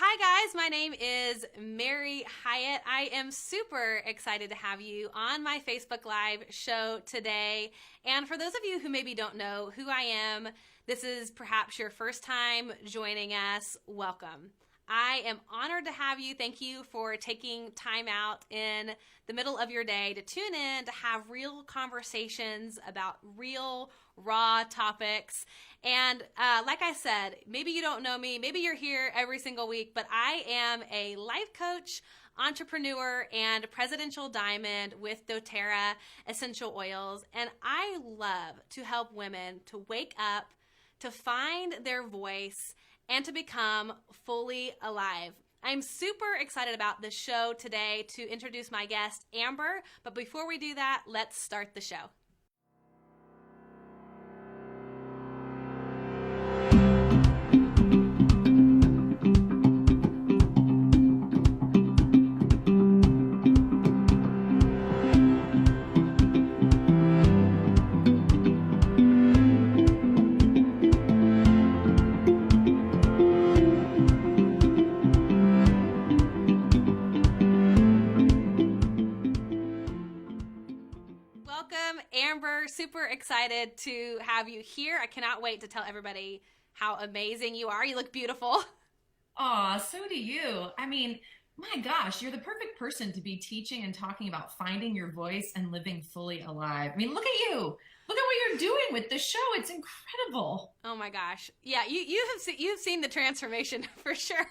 Hi guys, my name is Mary Hyatt. I am super excited to have you on my Facebook Live show today. And for those of you who maybe don't know who I am, this is perhaps your first time joining us. Welcome. I am honored to have you. Thank you for taking time out in the middle of your day to tune in to have real conversations about real, raw topics. And like I said, maybe you don't know me, maybe you're here every single week, but I am a life coach, entrepreneur, and presidential diamond with doTERRA essential oils. And I love to help women to wake up, to find their voice, and to become fully alive. I'm super excited about the show today to introduce my guest, Amber. But before we do that, let's start the show. Amber, super excited to have you here. I cannot wait to tell everybody how amazing you are. You look beautiful. Aw, so do you. I mean, my gosh, you're the perfect person to be teaching and talking about finding your voice and living fully alive. I mean, look at you. Look at what you're doing with the show. It's incredible. Oh my gosh. Yeah, you've seen the transformation for sure.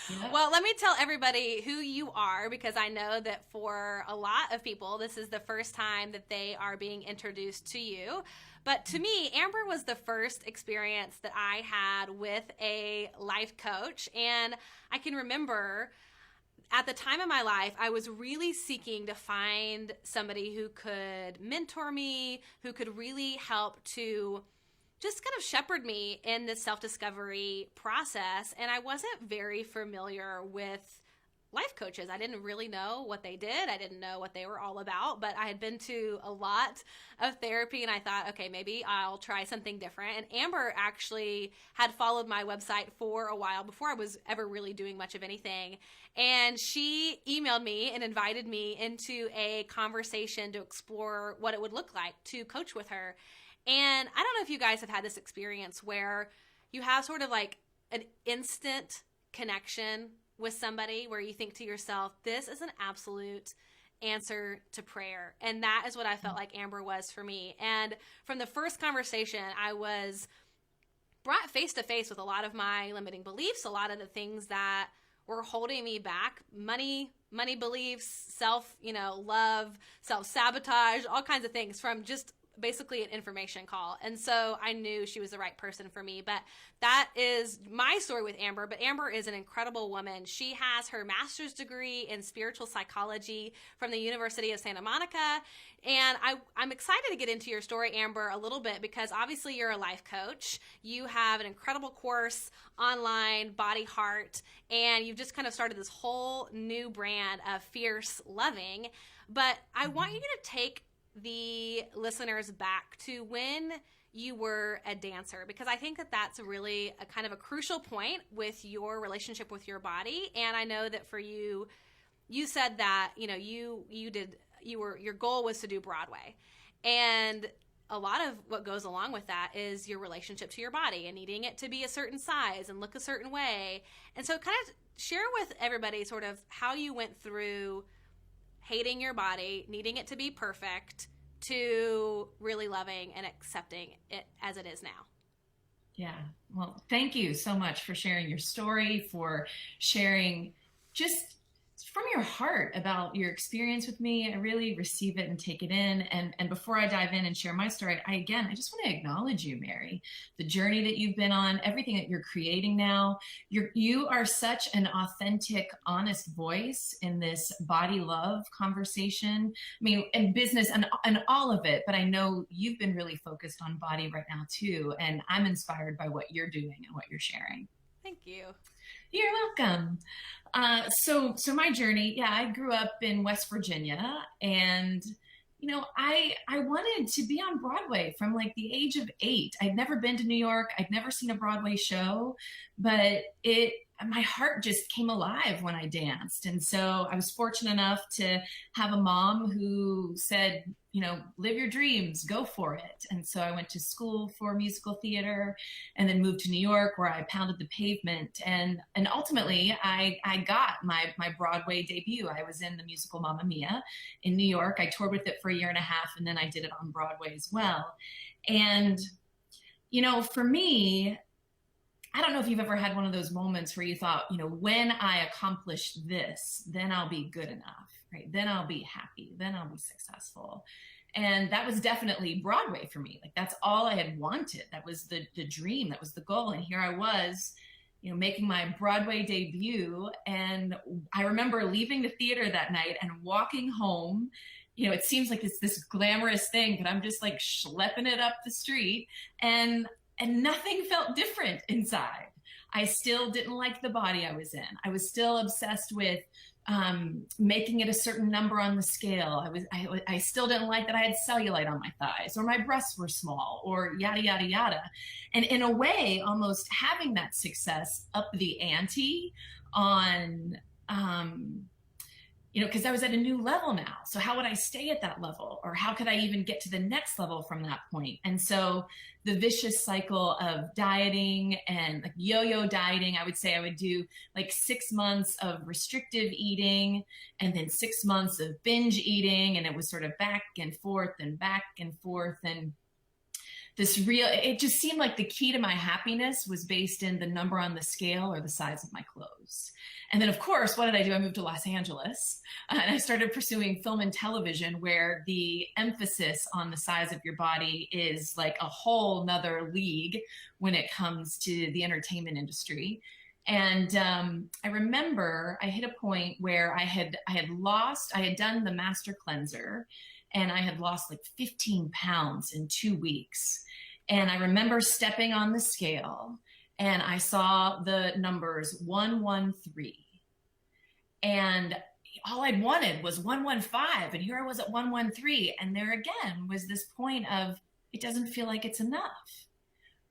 Yeah. Well, let me tell everybody who you are, because I know that for a lot of people, this is the first time that they are being introduced to you. But to me, Amber was the first experience that I had with a life coach. And I can remember at the time of my life, I was really seeking to find somebody who could mentor me, who could really help to just kind of shepherd me in this self-discovery process. And I wasn't very familiar with life coaches. I didn't really know what they did. I didn't know what they were all about, but I had been to a lot of therapy and I thought, okay, maybe I'll try something different. And Amber actually had followed my website for a while before I was ever really doing much of anything. And she emailed me and invited me into a conversation to explore what it would look like to coach with her. And I don't know if you guys have had this experience where you have sort of like an instant connection with somebody where you think to yourself, this is an absolute answer to prayer. And that is what I felt like Amber was for me. And from the first conversation, I was brought face to face with a lot of my limiting beliefs, a lot of the things that were holding me back, money beliefs, love, self-sabotage, all kinds of things from just basically an information call. And so I knew she was the right person for me. But that is my story with Amber. But Amber is an incredible woman. She has her master's degree in spiritual psychology from the University of Santa Monica. And I'm excited to get into your story, Amber, a little bit, because obviously you're a life coach. You have an incredible course online, Bodyheart, and you've just kind of started this whole new brand of fierce loving. But I want you to take the listeners back to when you were a dancer, because I think that that's really a kind of a crucial point with your relationship with your body. And I know that for you, you said that, your goal was to do Broadway. And a lot of what goes along with that is your relationship to your body and needing it to be a certain size and look a certain way. And so kind of share with everybody sort of how you went through hating your body, needing it to be perfect, to really loving and accepting it as it is now. Yeah. Well, thank you so much for sharing your story, for sharing just from your heart about your experience with me. I really receive it and take it in. And before I dive in and share my story, I just want to acknowledge you, Mary, the journey that you've been on, everything that you're creating now. You are such an authentic, honest voice in this body love conversation. I mean, and business and all of it. But I know you've been really focused on body right now too. And I'm inspired by what you're doing and what you're sharing. Thank you. You're welcome. So my journey, I grew up in West Virginia, and I wanted to be on Broadway from like the age of 8. I'd never been to New York. I'd never seen a Broadway show, but my heart just came alive when I danced. And so I was fortunate enough to have a mom who said, you know, live your dreams, go for it. And so I went to school for musical theater and then moved to New York where I pounded the pavement. And ultimately I got my Broadway debut. I was in the musical Mamma Mia in New York. I toured with it for a year and a half, and then I did it on Broadway as well. And, you know, for me, I don't know if you've ever had one of those moments where you thought, you know, when I accomplish this, then I'll be good enough, right? Then I'll be happy. Then I'll be successful. And that was definitely Broadway for me. Like, that's all I had wanted. That was the dream. That was the goal. And here I was, you know, making my Broadway debut. And I remember leaving the theater that night and walking home. You know, it seems like it's this glamorous thing, but I'm just like schlepping it up the street. And nothing felt different inside. I still didn't like the body I was in. I was still obsessed with making it a certain number on the scale. I still didn't like that I had cellulite on my thighs, or my breasts were small, or yada, yada, yada. And in a way, almost having that success up the ante on, you know, because I was at a new level now. So how would I stay at that level? Or how could I even get to the next level from that point? And so the vicious cycle of dieting and like yo-yo dieting, I would say I would do like 6 months of restrictive eating and then 6 months of binge eating. And it was sort of back and forth and back and forth. And it just seemed like the key to my happiness was based in the number on the scale or the size of my clothes. And then, of course, what did I do? I moved to Los Angeles and I started pursuing film and television, where the emphasis on the size of your body is like a whole nother league when it comes to the entertainment industry. And I remember I hit a point where I had done the master cleanser, and I had lost like 15 pounds in 2 weeks. And I remember stepping on the scale and I saw the numbers 113. And all I'd wanted was 115. And here I was at 113. And there again was this point of, it doesn't feel like it's enough,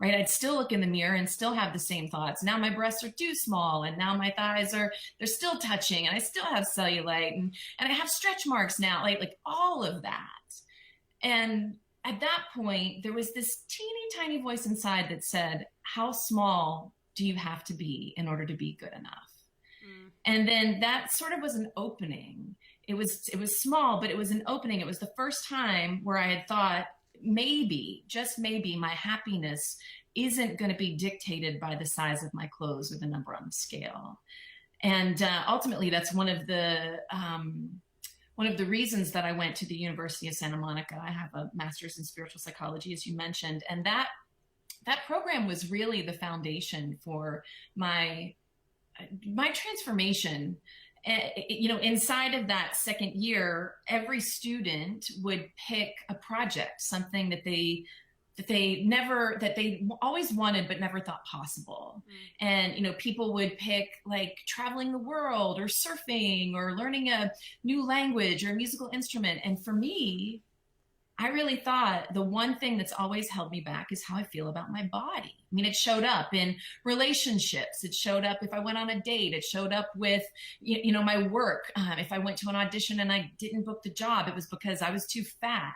right? I'd still look in the mirror and still have the same thoughts. Now my breasts are too small, and now my thighs they're still touching, and I still have cellulite, and I have stretch marks now, like all of that. And at that point, there was this teeny tiny voice inside that said, how small do you have to be in order to be good enough? Mm. And then that sort of was an opening. It was small, but it was an opening. It was the first time where I had thought, maybe, just maybe, my happiness isn't going to be dictated by the size of my clothes or the number on the scale. And ultimately, that's one of the reasons that I went to the University of Santa Monica. I have a master's in spiritual psychology, as you mentioned, and that program was really the foundation for my transformation. You know, inside of that second year, every student would pick a project, something that they always wanted but never thought possible. Mm. And, you know, people would pick like traveling the world or surfing or learning a new language or a musical instrument. And for me, I really thought the one thing that's always held me back is how I feel about my body. I mean, it showed up in relationships. It showed up if I went on a date. It showed up with, you know, my work. If I went to an audition and I didn't book the job, it was because I was too fat.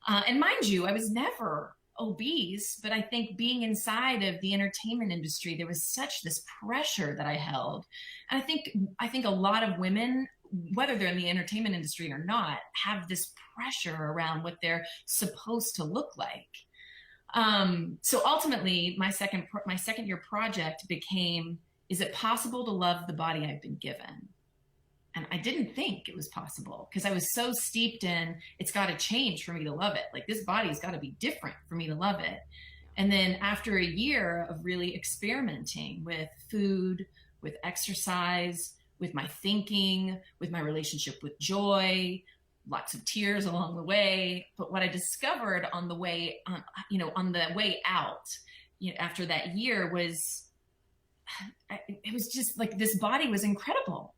And mind you, I was never obese, but I think being inside of the entertainment industry, there was such this pressure that I held. And I think a lot of women, whether they're in the entertainment industry or not, have this pressure around what they're supposed to look like. So ultimately, my second year project became, is it possible to love the body I've been given? And I didn't think it was possible because I was so steeped in, it's got to change for me to love it. Like, this body's got to be different for me to love it. And then after a year of really experimenting with food, with exercise, with my thinking, with my relationship with joy, lots of tears along the way. But what I discovered on the way, on the way out, after that year was, it was just like, this body was incredible.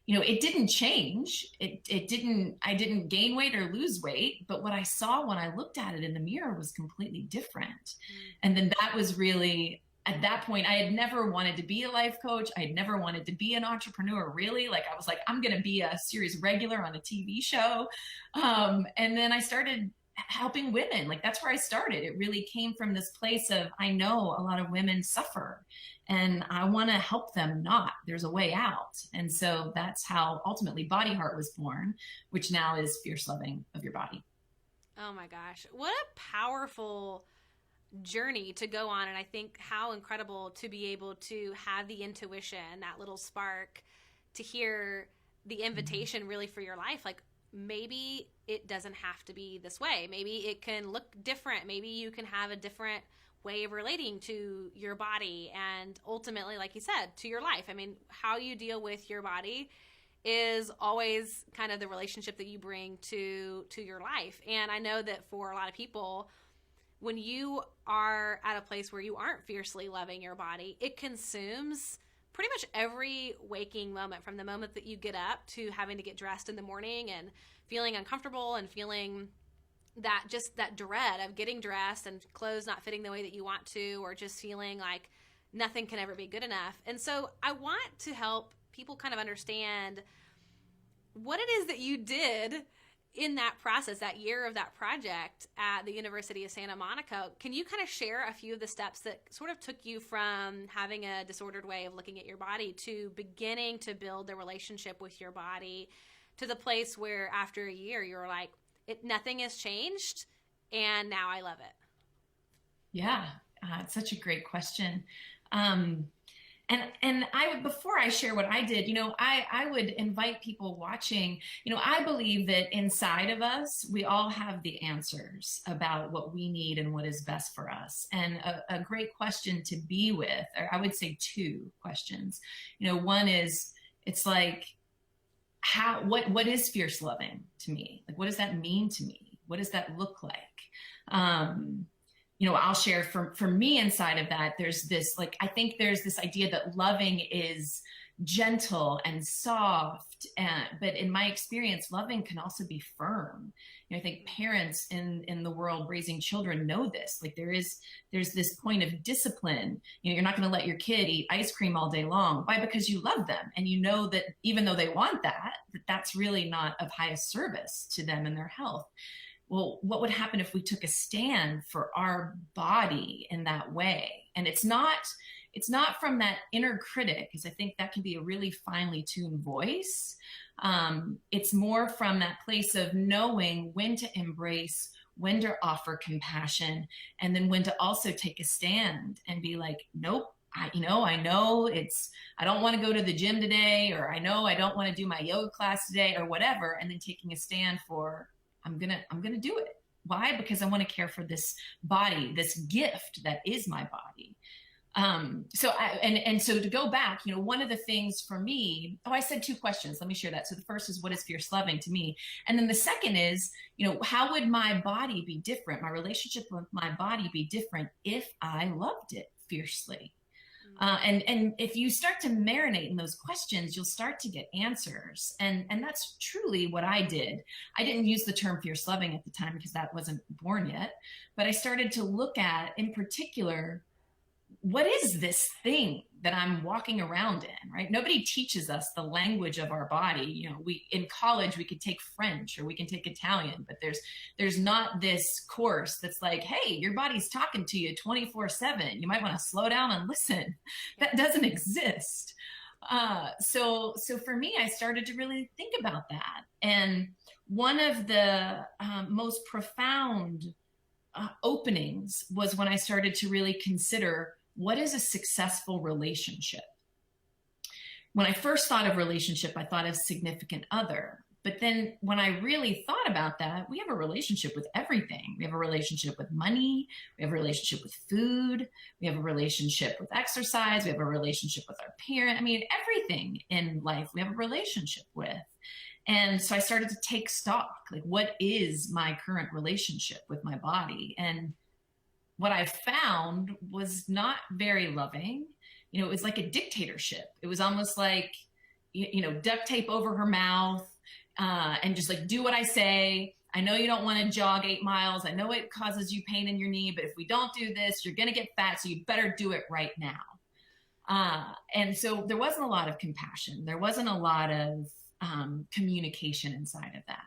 It didn't change. I didn't gain weight or lose weight, but what I saw when I looked at it in the mirror was completely different. Mm. And then that was really at that point, I had never wanted to be a life coach. I had never wanted to be an entrepreneur, really. Like, I was like, I'm going to be a series regular on a TV show. And then I started helping women. Like, that's where I started. It really came from this place of, I know a lot of women suffer and I want to help them not. There's a way out. And so that's how ultimately Body Heart was born, which now is Fierce Loving of Your Body. Oh my gosh. What a powerful journey to go on. And I think how incredible to be able to have the intuition, that little spark, to hear the invitation really for your life. Like, maybe it doesn't have to be this way. Maybe it can look different. Maybe you can have a different way of relating to your body and ultimately, like you said, to your life. I mean, how you deal with your body is always kind of the relationship that you bring to your life. And I know that for a lot of people, when you are at a place where you aren't fiercely loving your body, it consumes pretty much every waking moment, from the moment that you get up to having to get dressed in the morning and feeling uncomfortable and feeling that just that dread of getting dressed and clothes not fitting the way that you want to, or just feeling like nothing can ever be good enough. And so I want to help people kind of understand what it is that you did in that process, that year of that project at the University of Santa Monica. Can you kind of share a few of the steps that sort of took you from having a disordered way of looking at your body to beginning to build the relationship with your body to the place where after a year you're like, nothing has changed and now I love it? Yeah, it's such a great question. And I would, before I share what I did, I would invite people watching, I believe that inside of us, we all have the answers about what we need and what is best for us. And a great question to be with, or I would say two questions. One is, it's like, what is fierce loving to me? Like, what does that mean to me? What does that look like? I'll share for me inside of that, there's this, like, I think there's this idea that loving is gentle and soft. But in my experience, loving can also be firm. I think parents in the world raising children know this. Like, there's this point of discipline. You're not going to let your kid eat ice cream all day long. Why? Because you love them. And you know that even though they want that's really not of highest service to them and their health. Well, what would happen if we took a stand for our body in that way? And it's not from that inner critic, because I think that can be a really finely tuned voice. It's more from that place of knowing when to embrace, when to offer compassion, and then when to also take a stand and be like, nope, I know I don't want to go to the gym today, or I know I don't want to do my yoga class today, or whatever. And then taking a stand for, I'm going to do it. Why? Because I want to care for this body, this gift that is my body. So to go back, one of the things for me, I said two questions. Let me share that. So the first is, what is fierce loving to me? And then the second is, how would my body be different? My relationship with my body be different if I loved it fiercely? And if you start to marinate in those questions, you'll start to get answers. And that's truly what I did. I didn't use the term fierce loving at the time because that wasn't born yet, but I started to look at, in particular, what is this thing that I'm walking around in, right? Nobody teaches us the language of our body. In college, we could take French or we can take Italian, but there's not this course that's like, hey, your body's talking to you 24/7. You might want to slow down and listen. That doesn't exist. So for me, I started to really think about that. And one of the most profound openings was when I started to really consider, what is a successful relationship? When I first thought of relationship, I thought of significant other. But then when I really thought about that, we have a relationship with everything. We have a relationship with money. We have a relationship with food. We have a relationship with exercise. We have a relationship with our parent. I mean, everything in life we have a relationship with. And so I started to take stock, like, what is my current relationship with my body? And what I found was not very loving. It was like a dictatorship. It was almost like, duct tape over her mouth, and just like, do what I say. I know you don't want to jog 8 miles. I know it causes you pain in your knee, but if we don't do this, you're going to get fat. So you better do it right now. And so there wasn't a lot of compassion. There wasn't a lot of communication inside of that.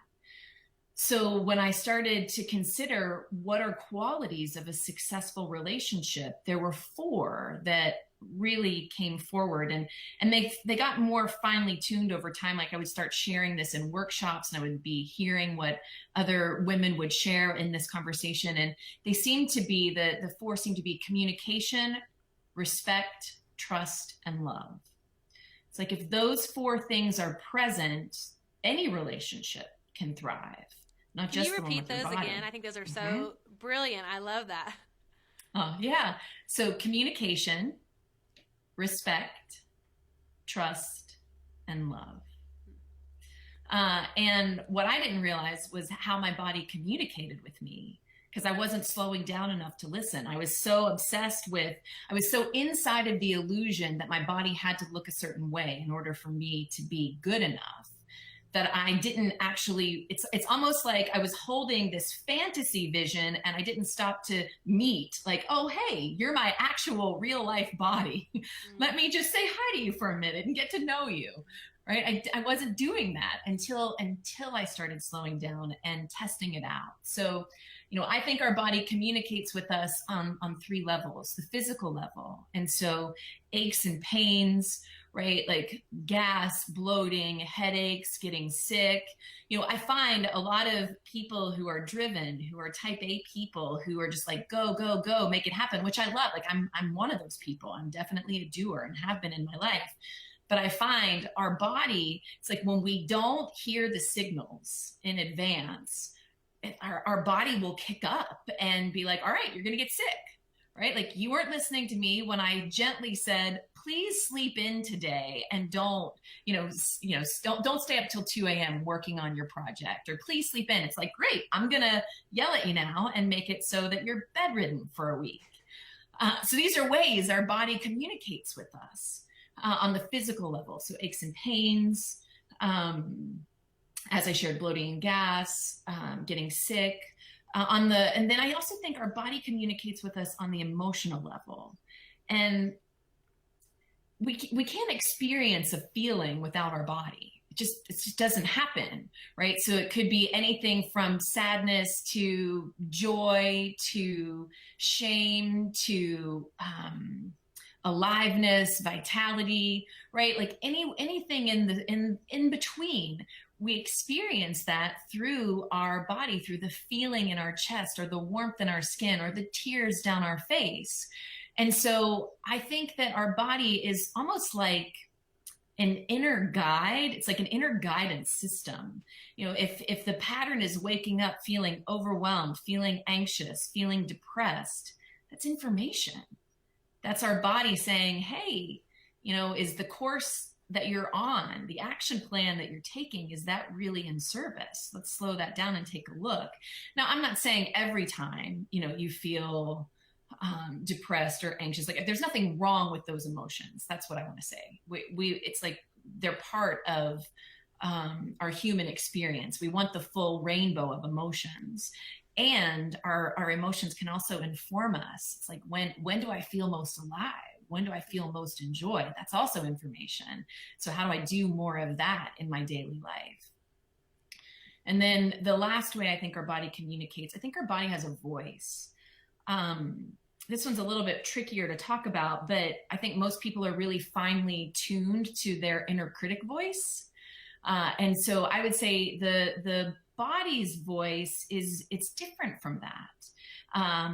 So when I started to consider what are qualities of a successful relationship, there were 4 that really came forward, and they got more finely tuned over time. Like I would start sharing this in workshops, and I would be hearing what other women would share in this conversation. And they seemed to be the 4 seemed to be communication, respect, trust, and love. It's like if those 4 things are present, any relationship can thrive. Not Can just you the one repeat with your those body. again? I think those are so brilliant. I love that. Oh, yeah. So communication, respect, trust, and love. And what I didn't realize was how my body communicated with me, because I wasn't slowing down enough to listen. I was so obsessed with, I was so inside of the illusion that my body had to look a certain way in order for me to be good enough, that I didn't actually, it's almost like I was holding this fantasy vision and I didn't stop to meet, like, oh, hey, you're my actual real life body. Let me just say hi to you for a minute and get to know you, right? I wasn't doing that until I started slowing down and testing it out. So, I think our body communicates with us on 3 levels: the physical level. And so aches and pains, right? Like gas, bloating, headaches, getting sick. I find a lot of people who are driven, who are type A people, who are just like, go, go, go, make it happen, which I love. Like I'm one of those people. I'm definitely a doer and have been in my life. But I find our body, it's like when we don't hear the signals in advance, our body will kick up and be like, all right, you're going to get sick, right? Like you weren't listening to me when I gently said, please sleep in today and don't stay up till 2 a.m. working on your project, or please sleep in. It's like, great, I'm going to yell at you now and make it so that you're bedridden for a week. So these are ways our body communicates with us on the physical level. So aches and pains, as I shared, bloating and gas, getting sick. And then I also think our body communicates with us on the emotional level. And we can't experience a feeling without our body. It just doesn't happen, right? So it could be anything from sadness to joy to shame to aliveness, vitality, right? Like anything in between. We experience that through our body, through the feeling in our chest, or the warmth in our skin, or the tears down our face. And so I think that our body is almost like an inner guide. It's like an inner guidance system. If the pattern is waking up feeling overwhelmed, feeling anxious, feeling depressed, that's information. That's our body saying, hey, is the course that you're on, the action plan that you're taking, is that really in service? Let's slow that down and take a look. Now, I'm not saying every time, you feel depressed or anxious, like there's nothing wrong with those emotions. That's what I want to say. It's like they're part of our human experience. We want the full rainbow of emotions. And our emotions can also inform us. It's like, when do I feel most alive? When do I feel most in joy? That's also information. So how do I do more of that in my daily life? And then the last way I think our body communicates, I think our body has a voice. This one's a little bit trickier to talk about, but I think most people are really finely tuned to their inner critic voice. And so I would say the body's voice it's different from that.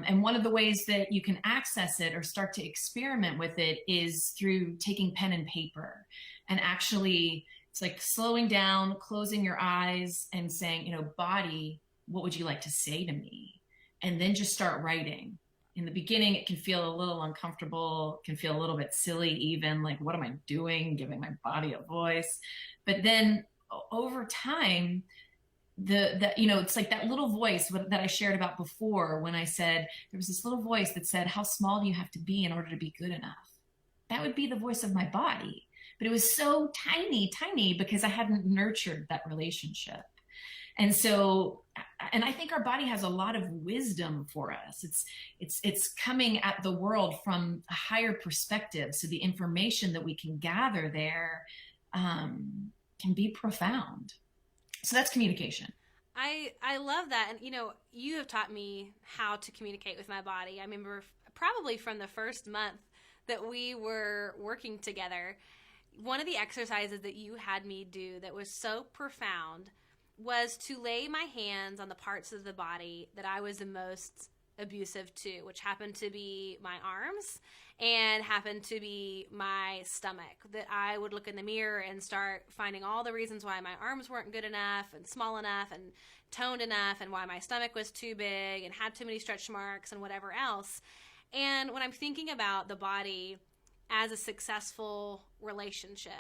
And one of the ways that you can access it or start to experiment with it is through taking pen and paper, and actually it's like slowing down, closing your eyes and saying, body, what would you like to say to me? And then just start writing. In the beginning, it can feel a little uncomfortable, can feel a little bit silly, even like, what am I doing? Giving my body a voice. But then over time, it's like that little voice that I shared about before, when I said there was this little voice that said, how small do you have to be in order to be good enough? That would be the voice of my body. But it was so tiny because I hadn't nurtured that relationship. And so And I think our body has a lot of wisdom for us. It's coming at the world from a higher perspective. So the information that we can gather there can be profound. So that's communication. I love that. And, you have taught me how to communicate with my body. I remember probably from the first month that we were working together, one of the exercises that you had me do that was so profound was to lay my hands on the parts of the body that I was the most abusive to, which happened to be my arms and happened to be my stomach. That I would look in the mirror and start finding all the reasons why my arms weren't good enough and small enough and toned enough, and why my stomach was too big and had too many stretch marks and whatever else. And when I'm thinking about the body as a successful relationship,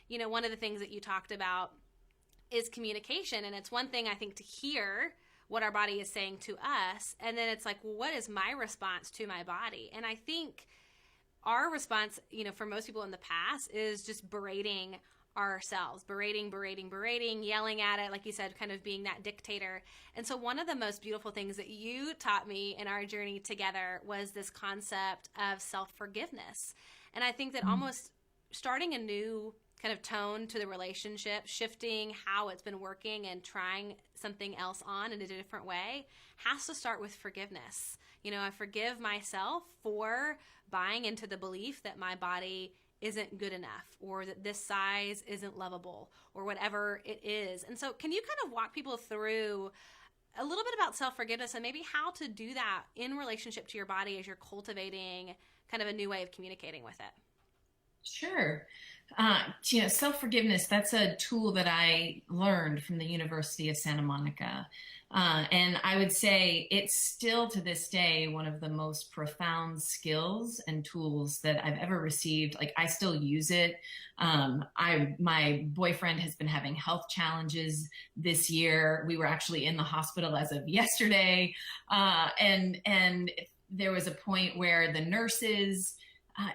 one of the things that you talked about is communication. And it's one thing, I think, to hear what our body is saying to us, and then it's like, well, what is my response to my body? And I think our response, for most people in the past, is just berating ourselves, berating, yelling at it, like you said, kind of being that dictator. And so one of the most beautiful things that you taught me in our journey together was this concept of self-forgiveness. And I think that almost starting a new kind of tone to the relationship, shifting how it's been working and trying something else on in a different way, has to start with forgiveness. I forgive myself for buying into the belief that my body isn't good enough, or that this size isn't lovable, or whatever it is. And so can you kind of walk people through a little bit about self-forgiveness and maybe how to do that in relationship to your body as you're cultivating kind of a new way of communicating with it? Sure. Self-forgiveness, that's a tool that I learned from the University of Santa Monica. And I would say it's still to this day one of the most profound skills and tools that I've ever received. Like, I still use it. My boyfriend has been having health challenges this year. We were actually in the hospital as of yesterday. And there was a point where the nurses,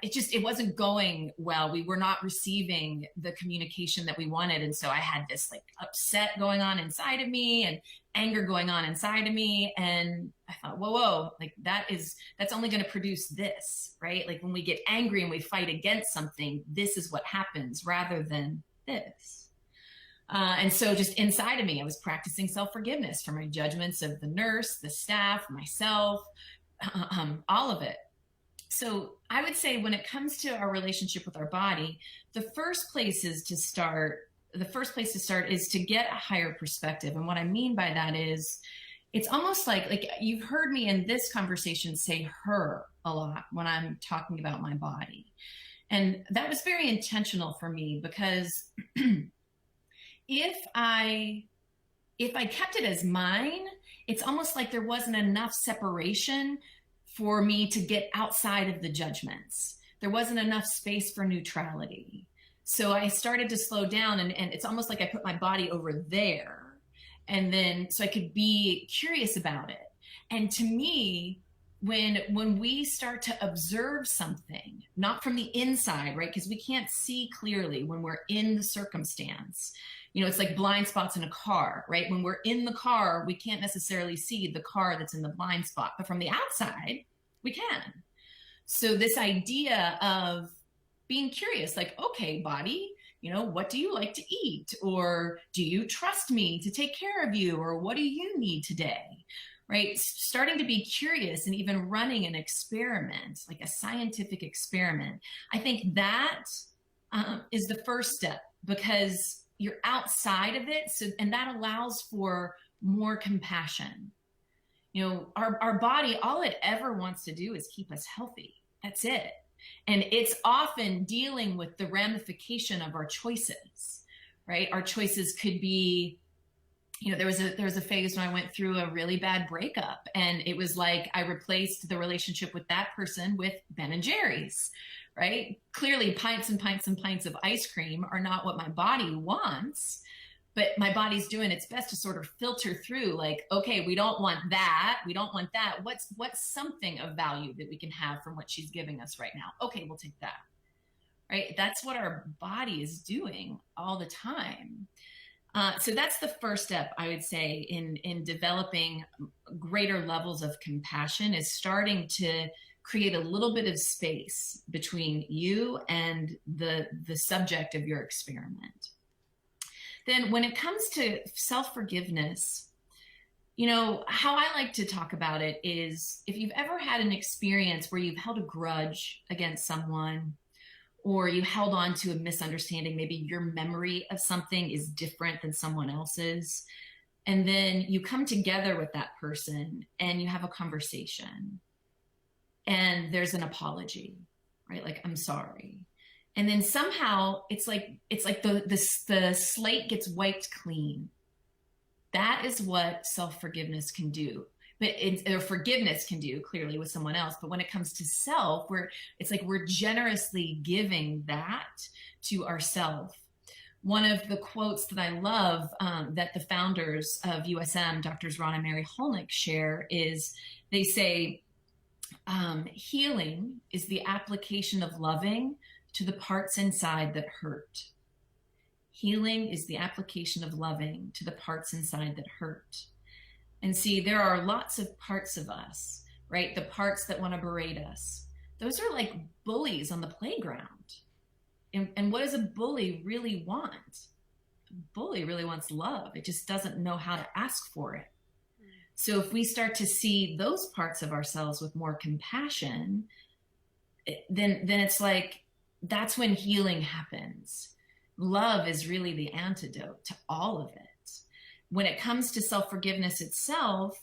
it wasn't going well. We were not receiving the communication that we wanted. And so I had this like upset going on inside of me and anger going on inside of me. And I thought, whoa, like that's only going to produce this, right? Like when we get angry and we fight against something, this is what happens rather than this. And so just inside of me, I was practicing self-forgiveness for my judgments of the nurse, the staff, myself, all of it. So I would say when it comes to our relationship with our body, the first place to start is to get a higher perspective. And what I mean by that is, it's almost like you've heard me in this conversation say her a lot when I'm talking about my body. And that was very intentional for me, because if I kept it as mine, it's almost like there wasn't enough separation for me to get outside of the judgments. There wasn't enough space for neutrality. So I started to slow down, and it's almost like I put my body over there, and then so I could be curious about it. And to me, when we start to observe something, not from the inside, right? Because we can't see clearly when we're in the circumstance. It's like blind spots in a car, right? When we're in the car, we can't necessarily see the car that's in the blind spot, but from the outside, we can. So this idea of being curious, like, okay, body, what do you like to eat? Or do you trust me to take care of you? Or what do you need today? Right? Starting to be curious and even running an experiment, like a scientific experiment. I think that is the first step, because you're outside of it. And that allows for more compassion. Our body, all it ever wants to do is keep us healthy. That's it. And it's often dealing with the ramification of our choices, right? Our choices could be, there was a phase when I went through a really bad breakup, and it was like I replaced the relationship with that person with Ben and Jerry's, right? Clearly, pints and pints and pints of ice cream are not what my body wants, but my body's doing its best to sort of filter through, like, okay, we don't want that. We don't want that. What's something of value that we can have from what she's giving us right now? Okay, we'll take that, right? That's what our body is doing all the time. So that's the first step, I would say, in developing greater levels of compassion, is starting to create a little bit of space between you and the subject of your experiment. Then when it comes to self-forgiveness, how I like to talk about it is, if you've ever had an experience where you've held a grudge against someone, or you held on to a misunderstanding, maybe your memory of something is different than someone else's, and then you come together with that person and you have a conversation, and there's an apology, right? Like, I'm sorry. And then somehow it's like the slate gets wiped clean. That is what self-forgiveness can do. Or forgiveness can do, clearly, with someone else. But when it comes to self, it's like we're generously giving that to ourselves. One of the quotes that I love, that the founders of USM, Doctors Ron and Mary Holnick, share is, they say, healing is the application of loving to the parts inside that hurt. Healing is the application of loving to the parts inside that hurt. And see, there are lots of parts of us, right? The parts that want to berate us. Those are like bullies on the playground. And what does a bully really want? A bully really wants love. It just doesn't know how to ask for it. So if we start to see those parts of ourselves with more compassion, then it's like, that's when healing happens. Love is really the antidote to all of it. When it comes to self-forgiveness itself,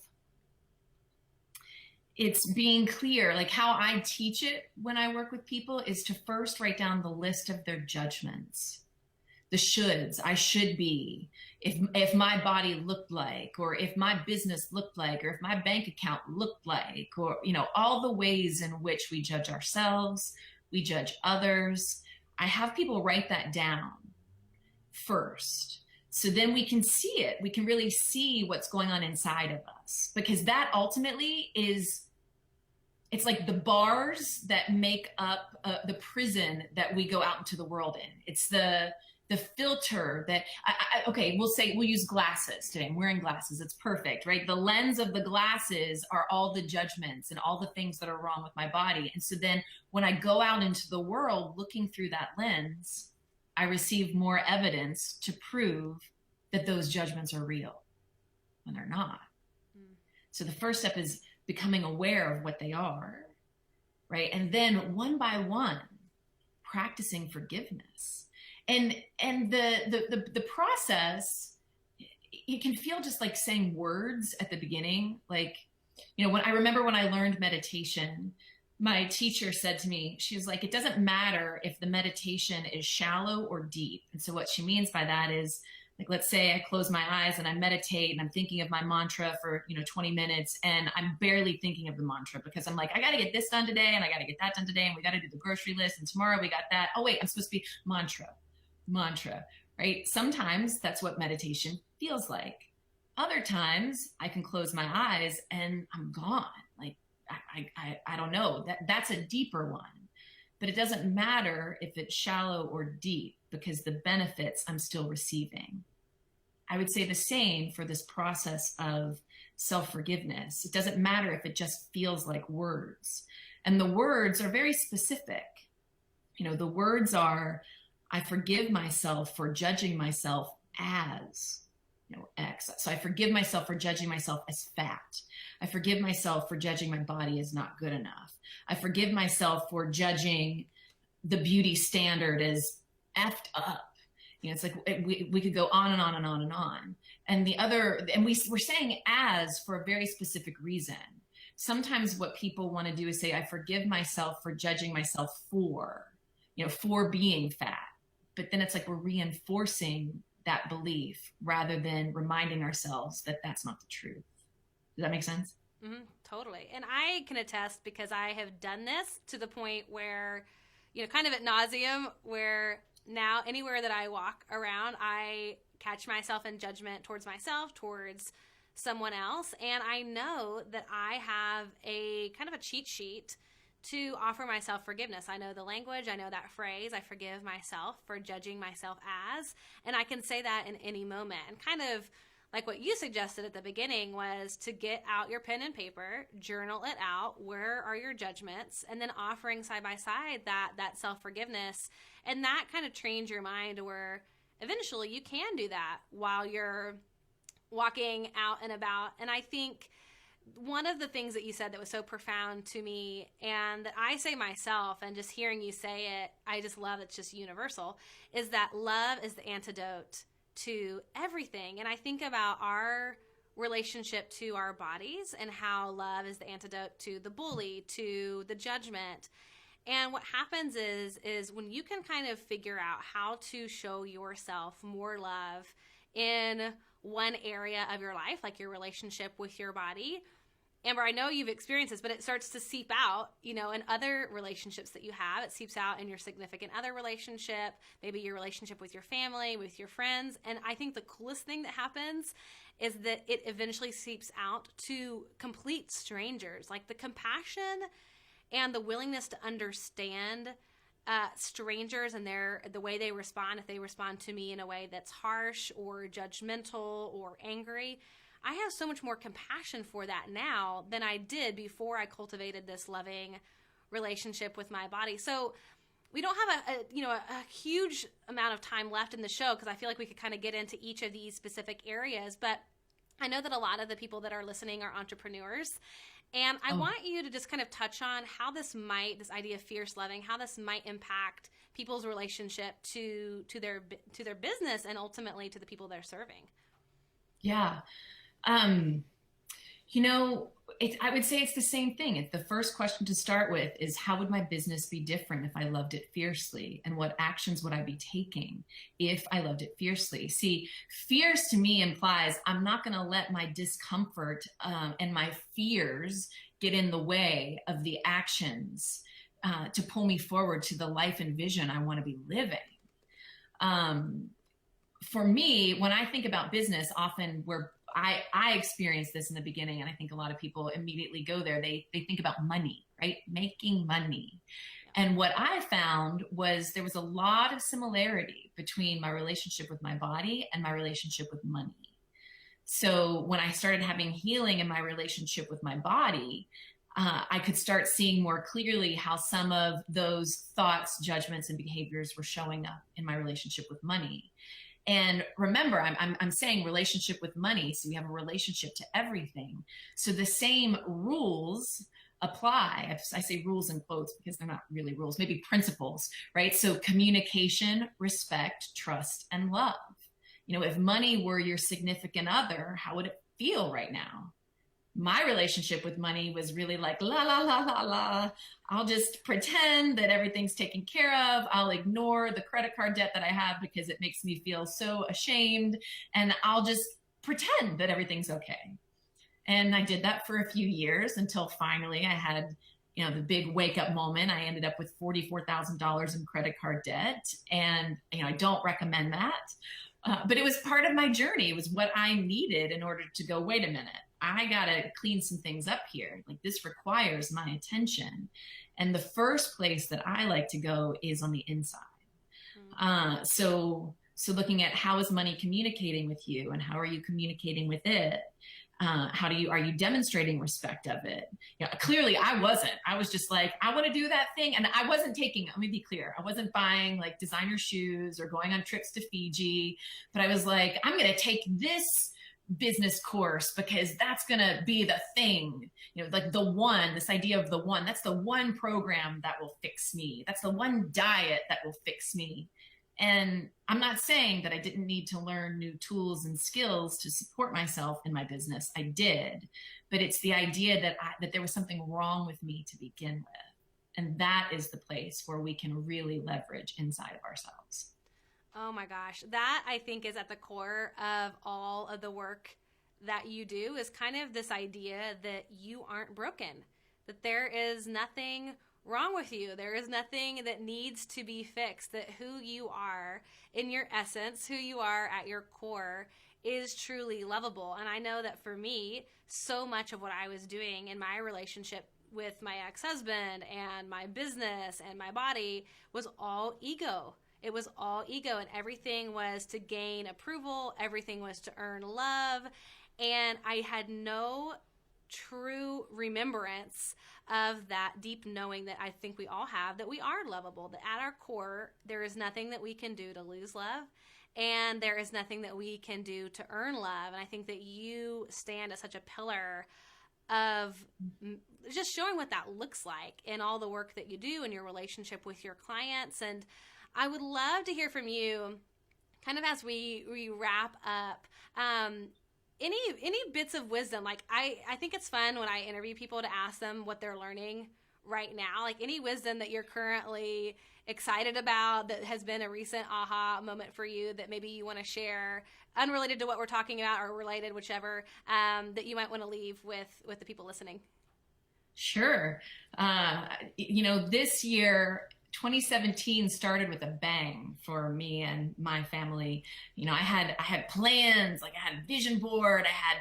it's being clear. Like, how I teach it when I work with people is to first write down the list of their judgments, the shoulds. I should be, if my body looked like, or if my business looked like, or if my bank account looked like, or, all the ways in which we judge ourselves, we judge others. I have people write that down first. So then we can see it. We can really see what's going on inside of us, because that ultimately it's like the bars that make up the prison that we go out into the world in. It's the filter that, we'll use glasses today. I'm wearing glasses. It's perfect, right? The lens of the glasses are all the judgments and all the things that are wrong with my body. And so then when I go out into the world looking through that lens, I receive more evidence to prove that those judgments are real when they're not. So the first step is becoming aware of what they are, right? And then one by one, practicing forgiveness. And the process, it can feel just like saying words at the beginning. Like, when I remember when I learned meditation, my teacher said to me, she was like, it doesn't matter if the meditation is shallow or deep. And so what she means by that is, like, let's say I close my eyes and I meditate and I'm thinking of my mantra for, 20 minutes, and I'm barely thinking of the mantra because I'm like, I got to get this done today and I got to get that done today, and we got to do the grocery list, and tomorrow we got that. Oh wait, I'm supposed to be mantra, right? Sometimes that's what meditation feels like. Other times I can close my eyes and I'm gone. Like, I don't know, that's a deeper one, but it doesn't matter if it's shallow or deep, because the benefits I'm still receiving. I would say the same for this process of self-forgiveness. It doesn't matter if it just feels like words. And the words are very specific. The words are, I forgive myself for judging myself as, X. So I forgive myself for judging myself as fat. I forgive myself for judging my body as not good enough. I forgive myself for judging the beauty standard as effed up. It's like we could go on and on and on and on. And we're saying as for a very specific reason. Sometimes what people want to do is say, I forgive myself for judging myself for being fat. But then it's like we're reinforcing that belief rather than reminding ourselves that that's not the truth. Does that make sense? Mm-hmm, totally. And I can attest, because I have done this to the point where, kind of ad nauseum, where now anywhere that I walk around, I catch myself in judgment towards myself, towards someone else. And I know that I have a kind of a cheat sheet to offer myself forgiveness. I know the language, I know that phrase, I forgive myself for judging myself as, and I can say that in any moment. And kind of like what you suggested at the beginning was to get out your pen and paper, journal it out. Where are your judgments? And then offering side by side that self-forgiveness. And that kind of trains your mind to where eventually you can do that while you're walking out and about. And I think one of the things that you said that was so profound to me, and that I say myself, and just hearing you say it, I just love, it's just universal, is that love is the antidote to everything. And I think about our relationship to our bodies and how love is the antidote to the bully, to the judgment. And what happens is when you can kind of figure out how to show yourself more love in one area of your life, like your relationship with your body. Amber, I know you've experienced this, but it starts to seep out, in other relationships that you have. It seeps out in your significant other relationship, maybe your relationship with your family, with your friends. And I think the coolest thing that happens is that it eventually seeps out to complete strangers. Like the compassion and the willingness to understand strangers and the way they respond. If they respond to me in a way that's harsh or judgmental or angry, I have so much more compassion for that now than I did before I cultivated this loving relationship with my body. So we don't have a huge amount of time left in the show, because I feel like we could kind of get into each of these specific areas. But I know that a lot of the people that are listening are entrepreneurs. And I want you to just kind of touch on how this idea of fierce loving, how this might impact people's relationship to their business and ultimately to the people they're serving. Yeah. I would say it's the same thing. It's the first question to start with is, how would my business be different if I loved it fiercely? And what actions would I be taking if I loved it fiercely? See, fierce to me implies I'm not going to let my discomfort and my fears get in the way of the actions to pull me forward to the life and vision I want to be living. For me, when I think about business, often I experienced this in the beginning, and I think a lot of people immediately go there. They think about money, right? Making money. And what I found was there was a lot of similarity between my relationship with my body and my relationship with money. So when I started having healing in my relationship with my body, I could start seeing more clearly how some of those thoughts, judgments, and behaviors were showing up in my relationship with money. And remember, I'm saying relationship with money, so we have a relationship to everything. So the same rules apply. I say rules in quotes because they're not really rules, maybe principles, right? So communication, respect, trust, and love. If money were your significant other, how would it feel right now? My relationship with money was really like, la, la, la, la, la. I'll just pretend that everything's taken care of. I'll ignore the credit card debt that I have because it makes me feel so ashamed. And I'll just pretend that everything's okay. And I did that for a few years until finally I had, the big wake up moment. I ended up with $44,000 in credit card debt. And, I don't recommend that. But it was part of my journey. It was what I needed in order to go, wait a minute. I got to clean some things up here. Like, this requires my attention. And the first place that I like to go is on the inside. So looking at how is money communicating with you, and how are you communicating with it? Are you demonstrating respect of it? Clearly I wasn't. I was just like, I want to do that thing. And I wasn't let me be clear. I wasn't buying like designer shoes or going on trips to Fiji, but I was like, I'm going to take this business course because that's going to be the thing, like this idea of the one, that's the one program that will fix me. That's the one diet that will fix me. And I'm not saying that I didn't need to learn new tools and skills to support myself in my business. I did, but it's the idea that there was something wrong with me to begin with. And that is the place where we can really leverage inside of ourselves. Oh my gosh. That, I think, is at the core of all of the work that you do, is kind of this idea that you aren't broken, that there is nothing wrong with you. There is nothing that needs to be fixed, that who you are in your essence, who you are at your core, is truly lovable. And I know that for me, so much of what I was doing in my relationship with my ex-husband and my business and my body was all ego. It was all ego, and everything was to gain approval. Everything was to earn love. And I had no true remembrance of that deep knowing that I think we all have, that we are lovable, that at our core, there is nothing that we can do to lose love. And there is nothing that we can do to earn love. And I think that you stand as such a pillar of just showing what that looks like in all the work that you do in your relationship with your clients. And I would love to hear from you kind of as we wrap up. Any bits of wisdom? Like I think it's fun when I interview people to ask them what they're learning right now. Like any wisdom that you're currently excited about that has been a recent aha moment for you that maybe you want to share, unrelated to what we're talking about or related, whichever, that you might want to leave with the people listening. Sure. This year, 2017 started with a bang for me and my family. I had plans, like I had a vision board. I had,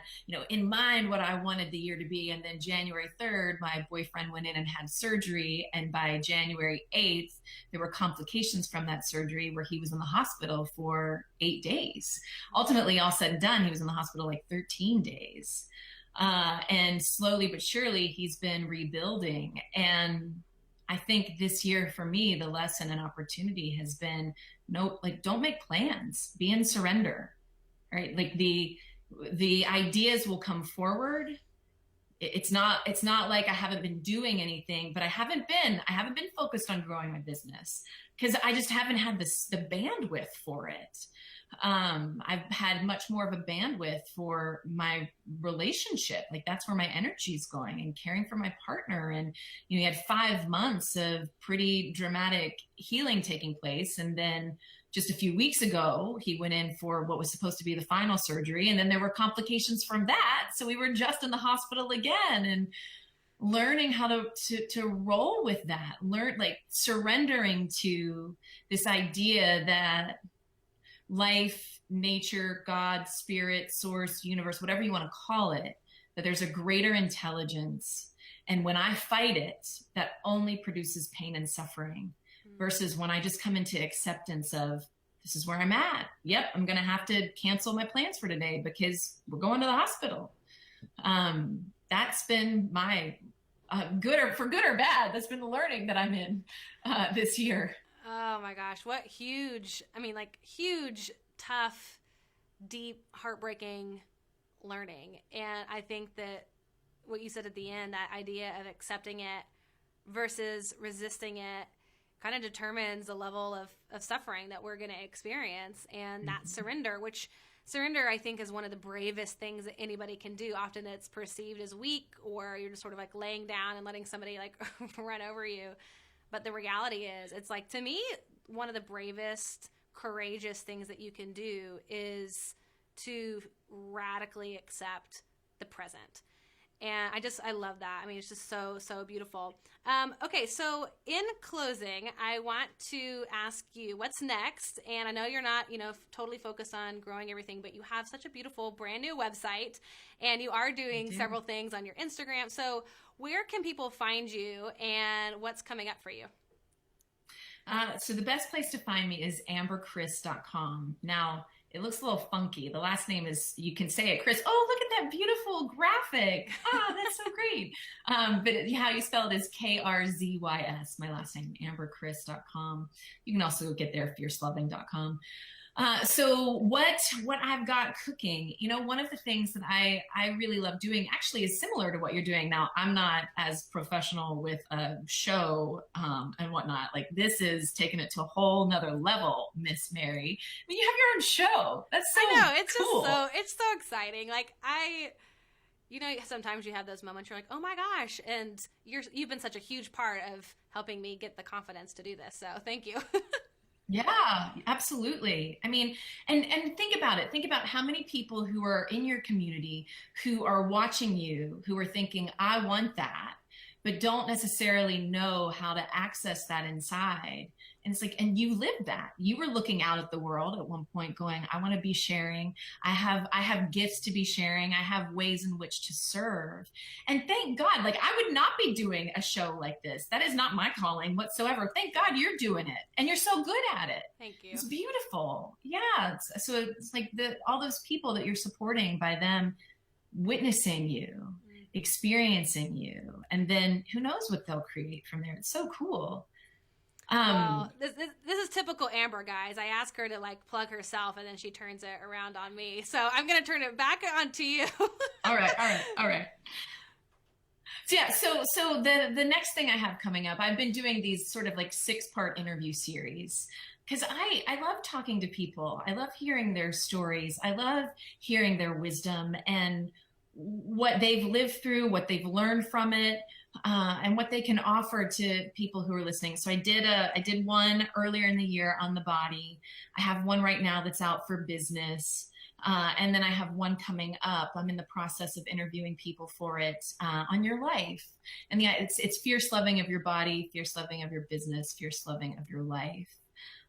in mind what I wanted the year to be. And then January 3rd, my boyfriend went in and had surgery. And by January 8th, there were complications from that surgery where he was in the hospital for 8 days. Ultimately, all said and done, he was in the hospital like 13 days. And slowly but surely, he's been rebuilding. And I think this year for me, the lesson and opportunity has been don't make plans, be in surrender, right? Like the ideas will come forward. It's not like I haven't been doing anything, but I haven't been focused on growing my business because I just haven't had the bandwidth for it. I've had much more of a bandwidth for my relationship. Like that's where my energy is going, and caring for my partner. And we had 5 months of pretty dramatic healing taking place. And then just a few weeks ago, he went in for what was supposed to be the final surgery. And then there were complications from that. So we were just in the hospital again, and learning how to roll with that, surrendering to this idea that life, nature, God, spirit, source, universe, whatever you want to call it, that there's a greater intelligence. And when I fight it, that only produces pain and suffering, versus when I just come into acceptance of, this is where I'm at. Yep, I'm going to have to cancel my plans for today because we're going to the hospital. That's been my good or bad. That's been the learning that I'm in this year. Oh my gosh, what huge, tough, deep, heartbreaking learning. And I think that what you said at the end, that idea of accepting it versus resisting it, kind of determines the level of suffering that we're going to experience. And that surrender, which surrender, I think, is one of the bravest things that anybody can do. Often it's perceived as weak, or you're just sort of like laying down and letting somebody like run over you. But the reality is, it's like, to me, one of the bravest, courageous things that you can do is to radically accept the present. And I love that. I mean, it's just so, so beautiful. Okay, so in closing, I want to ask you what's next. And I know you're not, totally focused on growing everything, but you have such a beautiful brand new website, and you are doing several things on your Instagram. So where can people find you, and what's coming up for you? So the best place to find me is amberkrzys.com. Now, it looks a little funky. The last name is, you can say it, Krzys. Oh, look at that beautiful graphic. Oh, that's so great. But how you spell it is Krzys, my last name, amberkrzys.com. You can also get there fearsloving.com. So what I've got cooking, one of the things that I really love doing actually is similar to what you're doing. Now, I'm not as professional with a show and whatnot. Like, this is taking it to a whole nother level, Miss Mary. I mean, you have your own show. That's so I know, it's cool. It's so exciting. Like, sometimes you have those moments you're like, oh my gosh, and you've been such a huge part of helping me get the confidence to do this. So thank you. Yeah, absolutely. I mean, and think about it. Think about how many people who are in your community who are watching you, who are thinking, I want that, but don't necessarily know how to access that inside. And it's like, and you lived that. You were looking out at the world at one point going, I want to be sharing. I have gifts to be sharing. I have ways in which to serve. And thank God, like I would not be doing a show like this. That is not my calling whatsoever. Thank God you're doing it. And you're so good at it. Thank you. It's beautiful. Yeah. So it's like all those people that you're supporting by them witnessing you, experiencing you, and then who knows what they'll create from there. It's so cool. Well, this is typical Amber, guys. I ask her to like plug herself, and then she turns it around on me. So I'm going to turn it back on to you. All right. So yeah, so the next thing I have coming up, I've been doing these sort of like 6-part interview series because I love talking to people. I love hearing their stories. I love hearing their wisdom and what they've lived through, what they've learned from it, and what they can offer to people who are listening. So I did one earlier in the year on the body. I have one right now that's out for business. And then I have one coming up. I'm in the process of interviewing people for it on your life. And yeah, it's fierce loving of your body, fierce loving of your business, fierce loving of your life.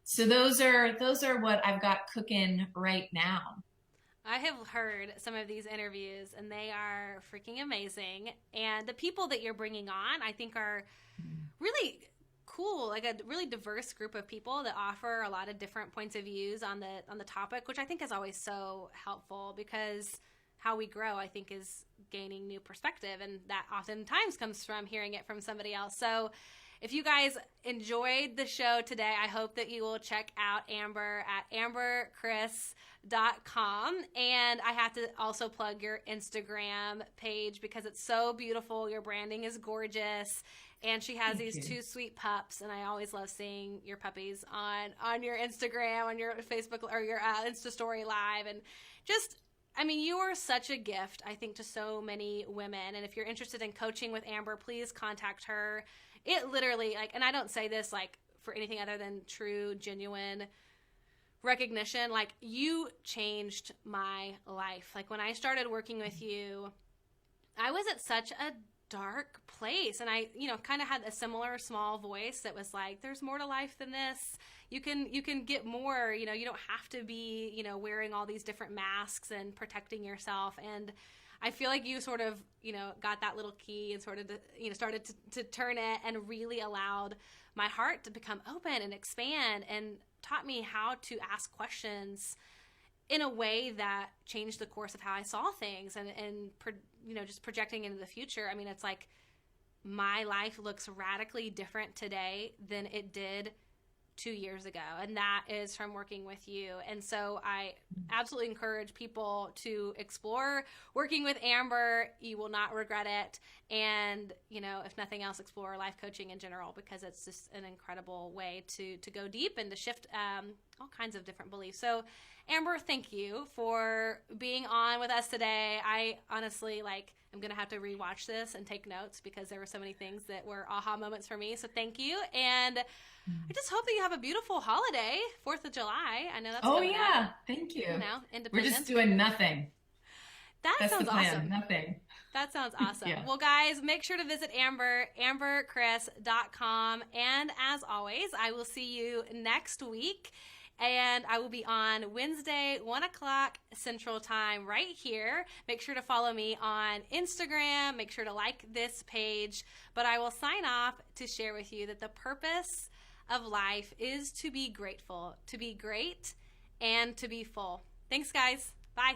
So those are what I've got cooking right now. I have heard some of these interviews, and they are freaking amazing. And the people that you're bringing on, I think, are really cool, like a really diverse group of people that offer a lot of different points of views on the topic, which I think is always so helpful because how we grow, I think, is gaining new perspective, and that oftentimes comes from hearing it from somebody else. So if you guys enjoyed the show today, I hope that you will check out Amber at amberkrzys.com. And I have to also plug your Instagram page because it's so beautiful. Your branding is gorgeous. And she has these 2 sweet pups, and I always love seeing your puppies on your Instagram, on your Facebook, or your Insta Story Live. And just, I mean, you are such a gift, I think, to so many women. And if you're interested in coaching with Amber, please contact her. It literally, like, and I don't say this like for anything other than true, genuine recognition. Like, you changed my life. Like, when I started working with you, I was at such a dark place, and I kind of had a similar small voice that was like, there's more to life than this. You can get more. You don't have to be wearing all these different masks and protecting yourself. And I feel like you sort of got that little key and sort of started to turn it, and really allowed my heart to become open and expand, and taught me how to ask questions in a way that changed the course of how I saw things, and just projecting into the future. I mean, it's like my life looks radically different today than it did 2 years ago, and that is from working with you. And so I absolutely encourage people to explore working with Amber. You will not regret it. And if nothing else, explore life coaching in general, because it's just an incredible way to go deep and to shift all kinds of different beliefs. So Amber, thank you for being on with us today. I honestly I'm going to have to rewatch this and take notes because there were so many things that were aha moments for me. So thank you. And I just hope that you have a beautiful holiday, 4th of July. I know that's coming up. Thank you. Independence. We're just doing nothing. That sounds awesome. Nothing. That sounds awesome. Yeah. Well, guys, make sure to visit Amber, amberkrzys.com. And as always, I will see you next week. And I will be on Wednesday, 1 o'clock Central Time right here. Make sure to follow me on Instagram. Make sure to like this page. But I will sign off to share with you that the purpose of life is to be grateful, to be great, and to be full. Thanks, guys. Bye.